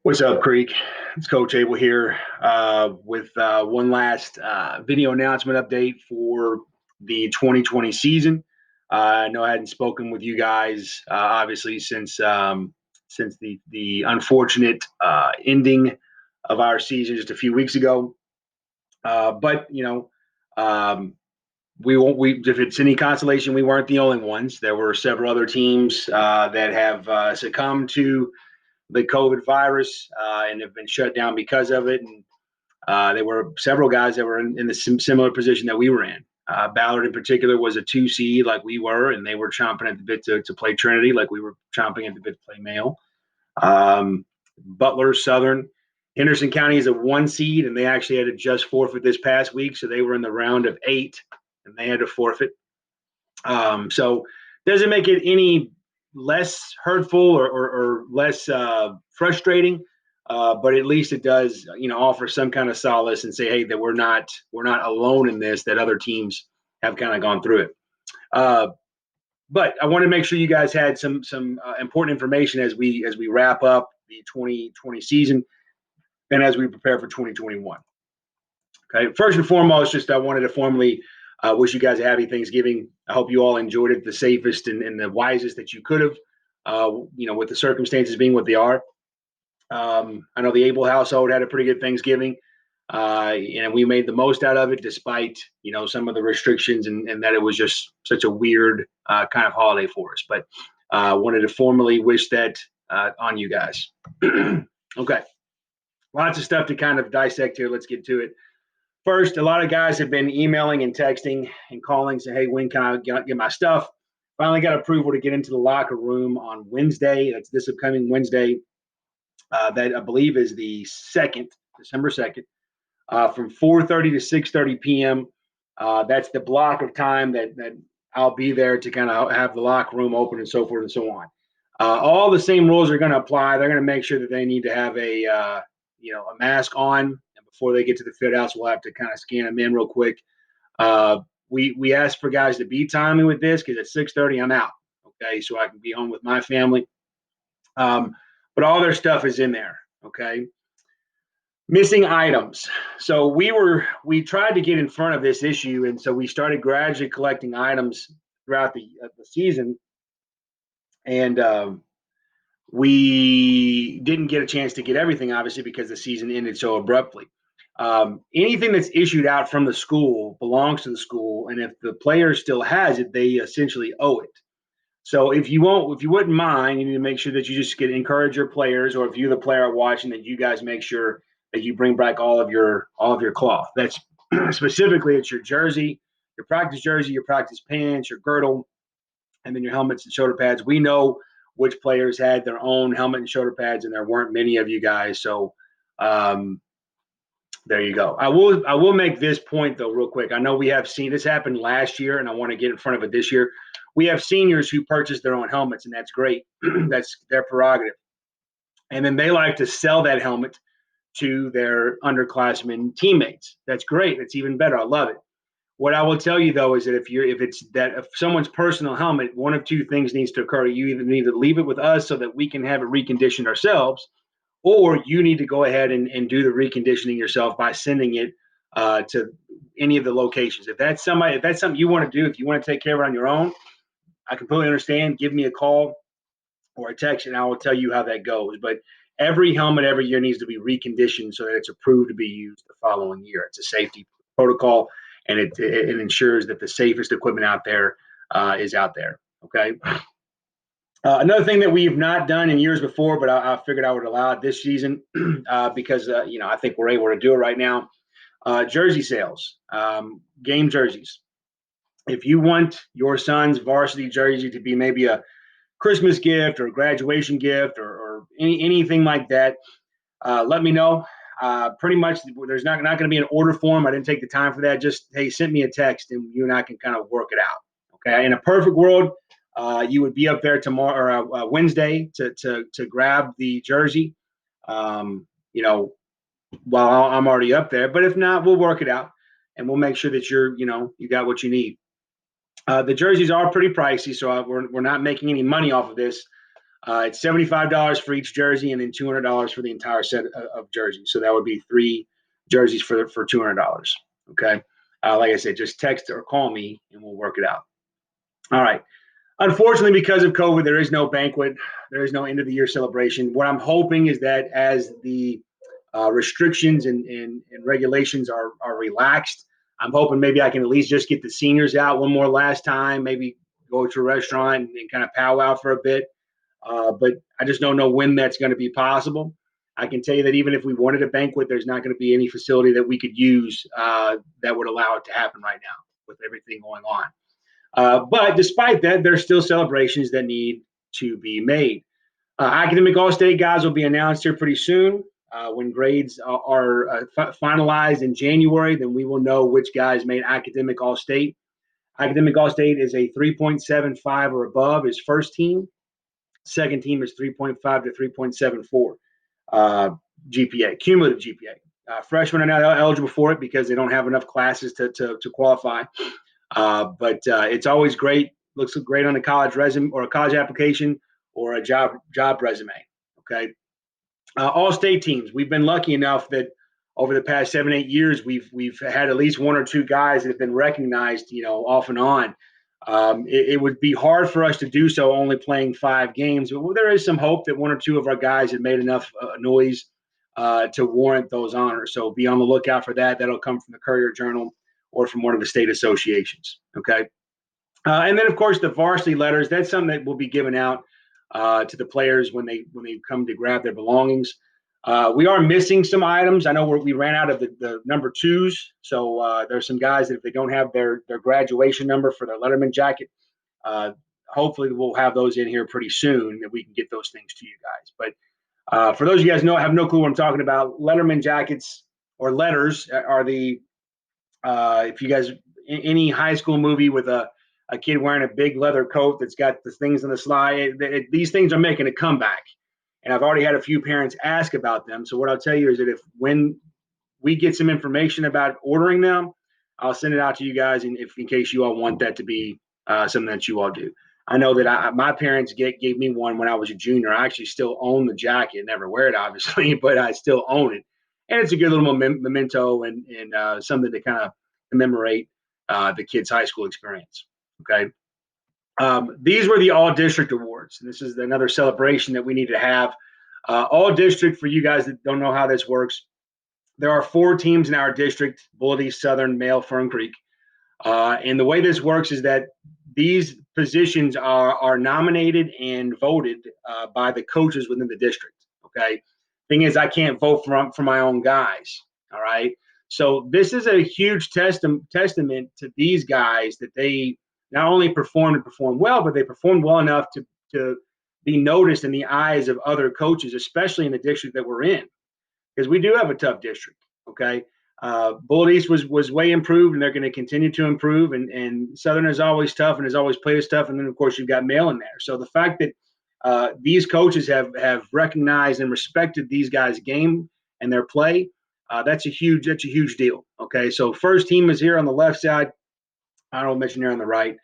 What's up, Creek? It's Coach Abel here with one last video announcement update for the 2020 season. I know I hadn't spoken with you guys obviously since the unfortunate ending of our season just a few weeks ago. But um, we won't. We if it's any consolation, we weren't the only ones. There were several other teams that have succumbed to the COVID virus and have been shut down because of it. And there were several guys that were in the similar position that we were in. Ballard, in particular, was a 2 seed like we were, and they were chomping at the bit to play Trinity like we were chomping at the bit to play Mayo. Butler, Southern. Henderson County is a 1 seed, and they actually had to just forfeit this past week. So they were in the round of 8, and they had to forfeit. So doesn't make it any less hurtful or less frustrating, but at least it does, offer some kind of solace and say, hey, that we're not alone in this. That other teams have kind of gone through it. But I want to make sure you guys had some important information as we wrap up the 2020 season and as we prepare for 2021. Okay, first and foremost, just I wanted to formally wish you guys a happy Thanksgiving. I hope you all enjoyed it the safest and the wisest that you could have, with the circumstances being what they are. I know the Abel household had a pretty good Thanksgiving, and we made the most out of it despite, some of the restrictions and that it was just such a weird kind of holiday for us. But wanted to formally wish that on you guys. Okay, lots of stuff to kind of dissect here. Let's get to it. First, a lot of guys have been emailing and texting and calling, saying, hey, when can I get my stuff? Finally got approval to get into the locker room on Wednesday. That's this upcoming Wednesday. That I believe is the 2nd, December 2nd, from 4:30 to 6:30 p.m. That's the block of time that I'll be there to kind of have the locker room open and so forth and so on. All the same rules are going to apply. They're going to make sure that they need to have a mask on. Before they get to the fit house, we'll have to kind of scan them in real quick. We asked for guys to be timely with this because at 6:30 I'm out, okay, so I can be home with my family. But all their stuff is in there, okay. Missing items. So we tried to get in front of this issue, and so we started gradually collecting items throughout the season, and we didn't get a chance to get everything, obviously, because the season ended so abruptly. Anything that's issued out from the school belongs to the school, and if the player still has it, they essentially owe it. So if you wouldn't mind, you need to make sure that you just encourage your players, or if you're the player watching, that you guys make sure that you bring back all of your cloth. That's specifically it's your jersey, your practice jersey, your practice pants, your girdle, and then your helmets and shoulder pads. We know which players had their own helmet and shoulder pads, and there weren't many of you guys. So there you go. I will make this point though, real quick. I know we have seen this happen last year, and I want to get in front of it this year. We have seniors who purchase their own helmets, and that's great. That's their prerogative. And then they like to sell that helmet to their underclassmen teammates. That's great. That's even better. I love it. What I will tell you though is that if someone's personal helmet, one of two things needs to occur. You either need to leave it with us so that we can have it reconditioned ourselves, or you need to go ahead and do the reconditioning yourself by sending it to any of the locations. If that's something you want to do, if you want to take care of it on your own, I completely understand. Give me a call or a text, and I will tell you how that goes. But every helmet every year needs to be reconditioned so that it's approved to be used the following year. It's a safety protocol, and it ensures that the safest equipment out there is out there. Okay. Another thing that we've not done in years before, but I figured I would allow it this season because I think we're able to do it right now. Jersey sales, game jerseys. If you want your son's varsity jersey to be maybe a Christmas gift or a graduation gift or anything like that, let me know. Pretty much, there's not going to be an order form. I didn't take the time for that. Just, hey, send me a text and you and I can kind of work it out. Okay. In a perfect world, you would be up there tomorrow or Wednesday to grab the jersey. While I'm already up there. But if not, we'll work it out and we'll make sure that you got what you need. The jerseys are pretty pricey, so we're not making any money off of this. It's $75 for each jersey, and then $200 for the entire set of jerseys. So that would be 3 jerseys for $200. Okay. Like I said, just text or call me, and we'll work it out. All right. Unfortunately, because of COVID, there is no banquet. There is no end of the year celebration. What I'm hoping is that as the restrictions and regulations are relaxed, I'm hoping maybe I can at least just get the seniors out one more last time, maybe go to a restaurant and kind of powwow for a bit. But I just don't know when that's going to be possible. I can tell you that even if we wanted a banquet, there's not going to be any facility that we could use that would allow it to happen right now with everything going on. But despite that, there's still celebrations that need to be made. Academic All-State guys will be announced here pretty soon. When grades are finalized in January, then we will know which guys made Academic All-State. Academic All-State is a 3.75 or above is first team. Second team is 3.5 to 3.74 GPA, cumulative GPA. Freshmen are not eligible for it because they don't have enough classes to qualify. But it's always great. Looks great on a college resume or a college application or a job resume. Okay. All-state teams. We've been lucky enough that over the past 7-8 years, we've had at least 1 or 2 guys that have been recognized, off and on. It would be hard for us to do so only playing 5 games, but there is some hope that 1 or 2 of our guys have made enough noise to warrant those honors. So be on the lookout for that. That'll come from the Courier-Journal or from one of the state associations. Okay. And then, of course, the varsity letters. That's something that will be given out to the players when they come to grab their belongings. We are missing some items. I know we ran out of the number 2s. So there's some guys that if they don't have their graduation number for their Letterman jacket, hopefully we'll have those in here pretty soon that we can get those things to you guys. But for those of you guys who have no clue what I'm talking about, Letterman jackets or letters are the if you guys any high school movie with a kid wearing a big leather coat that's got the things on the slide, these things are making a comeback. And I've already had a few parents ask about them. So what I'll tell you is that when we get some information about ordering them, I'll send it out to you guys, and in case you all want that to be something that you all do. I know that my parents gave me one when I was a junior. I actually still own the jacket, never wear it obviously, but I still own it, and it's a good little memento and something to kind of commemorate the kids' high school experience. Okay. These were the all district awards. And this is another celebration that we need to have. All district, for you guys that don't know how this works, there are 4 teams in our district: Bullitt East, Southern, Male, Fern Creek. And the way this works is that these positions are nominated and voted by the coaches within the district. Okay. Thing is, I can't vote for my own guys. All right. So this is a huge testament to these guys that they not only performed well, but they performed well enough to be noticed in the eyes of other coaches, especially in the district that we're in, because we do have a tough district. Okay. Bullitt East was way improved, and they're going to continue to improve. And Southern is always tough and has always played us tough. And then, of course, you've got Male in there. So the fact that these coaches have recognized and respected these guys' game and their play, that's a huge deal. Okay. So first team is here on the left side. I don't mention here on the right.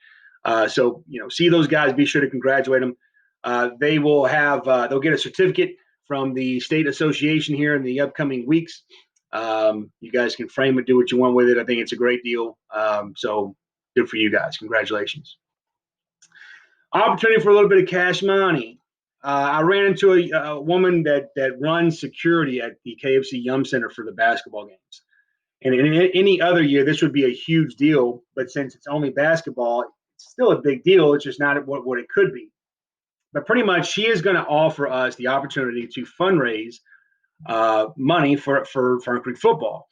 So see those guys. Be sure to congratulate them. They will have they'll get a certificate from the state association here in the upcoming weeks. You guys can frame it, do what you want with it. I think it's a great deal. So good for you guys. Congratulations. Opportunity for a little bit of cash money. I ran into a woman that runs security at the KFC Yum Center for the basketball games. And in any other year, this would be a huge deal. But since it's only basketball, it's still a big deal. It's just not what it could be. But pretty much, she is going to offer us the opportunity to fundraise money for Fern Creek football.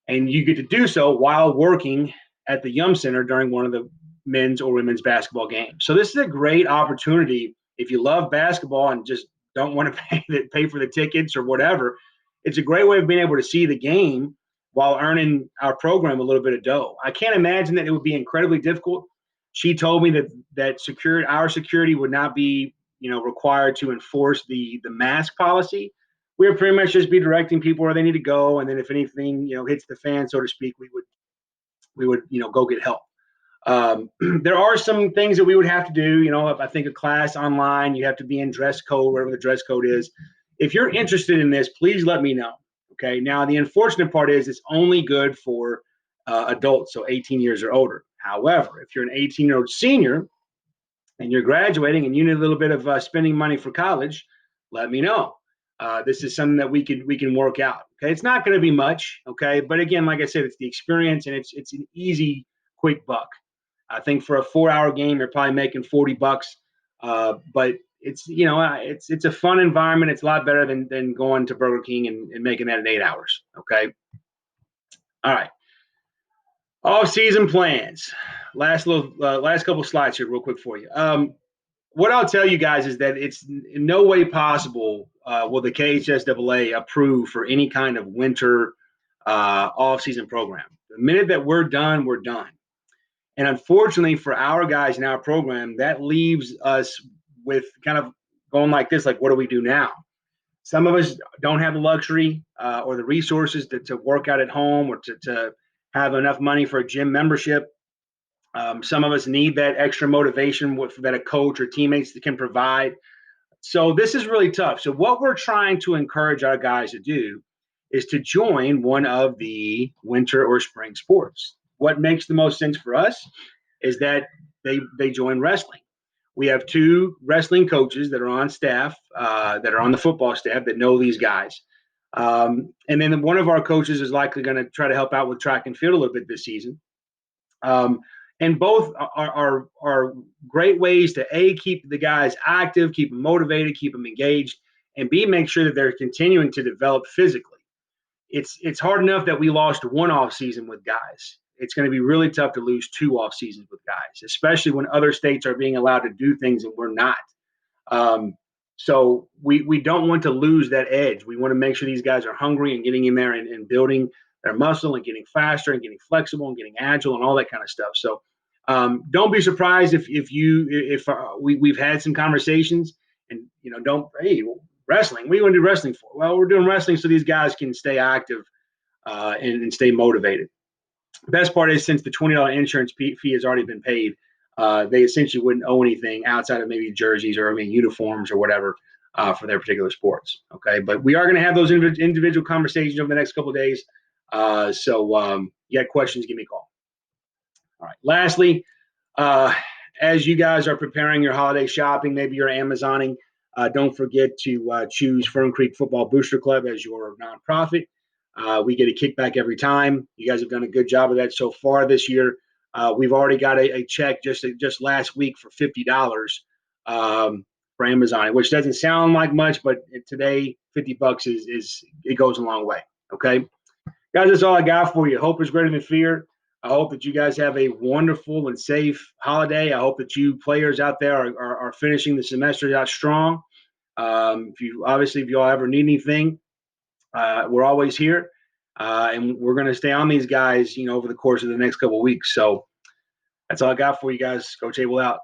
And you get to do so while working at the Yum Center during one of the men's or women's basketball games. So this is a great opportunity if you love basketball and just don't want to pay for the tickets or whatever. It's a great way of being able to see the game while earning our program a little bit of dough. I can't imagine that it would be incredibly difficult. She told me that our security would not be required to enforce the mask policy. We would pretty much just be directing people where they need to go, and then if anything hits the fan, so to speak, we would go get help. There are some things that we would have to do. If I think a class online, you have to be in dress code, whatever the dress code is. If you're interested in this, please let me know. Okay. Now, the unfortunate part is it's only good for adults, so 18 years or older. However, if you're an 18-year-old senior and you're graduating and you need a little bit of spending money for college, let me know. This is something that we can work out. Okay, it's not going to be much. Okay, but again, like I said, it's the experience and it's an easy, quick buck. I think for a 4-hour game, you're probably making $40. But it's a fun environment. It's a lot better than going to Burger King and making that in 8 hours. Okay. All right. Off-season plans. Last couple slides here, real quick for you. What I'll tell you guys is that it's in no way possible will the KHSAA approve for any kind of winter off-season program. The minute that we're done, we're done. And unfortunately for our guys in our program, that leaves us with kind of going like this, like, what do we do now? Some of us don't have the luxury or the resources to work out at home or to have enough money for a gym membership. Some of us need that extra motivation that a coach or teammates can provide. So this is really tough. So what we're trying to encourage our guys to do is to join one of the winter or spring sports. What makes the most sense for us is that they join wrestling. We have 2 wrestling coaches that are on staff, that are on the football staff that know these guys. And then one of our coaches is likely going to try to help out with track and field a little bit this season. And both are great ways to keep the guys active, keep them motivated, keep them engaged, and B, make sure that they're continuing to develop physically. It's hard enough that we lost 1 off season with guys. It's going to be really tough to lose 2 off seasons with guys, especially when other states are being allowed to do things and we're not. So we don't want to lose that edge. We want to make sure these guys are hungry and getting in there and building their muscle and getting faster and getting flexible and getting agile and all that kind of stuff. So don't be surprised if we've had some conversations and wrestling. What do you want to do wrestling for? Well, we're doing wrestling so these guys can stay active and stay motivated. The best part is since the $20 insurance fee has already been paid, they essentially wouldn't owe anything outside of maybe jerseys or uniforms or whatever for their particular sports. Okay, but we are going to have those individual conversations over the next couple of days. So you got questions, give me a call. All right. Lastly, as you guys are preparing your holiday shopping, maybe you're Amazoning, don't forget to choose Fern Creek Football Booster Club as your nonprofit. We get a kickback every time. You guys have done a good job of that so far this year. We've already got a check just last week for $50 for Amazon, which doesn't sound like much, but today $50 is it goes a long way. Okay, guys, that's all I got for you. Hope is greater than fear. I hope that you guys have a wonderful and safe holiday. I hope that you players out there are finishing the semester out strong. If you all ever need anything, we're always here, and we're going to stay on these guys, over the course of the next couple of weeks. So that's all I got for you guys. Coach Abel out.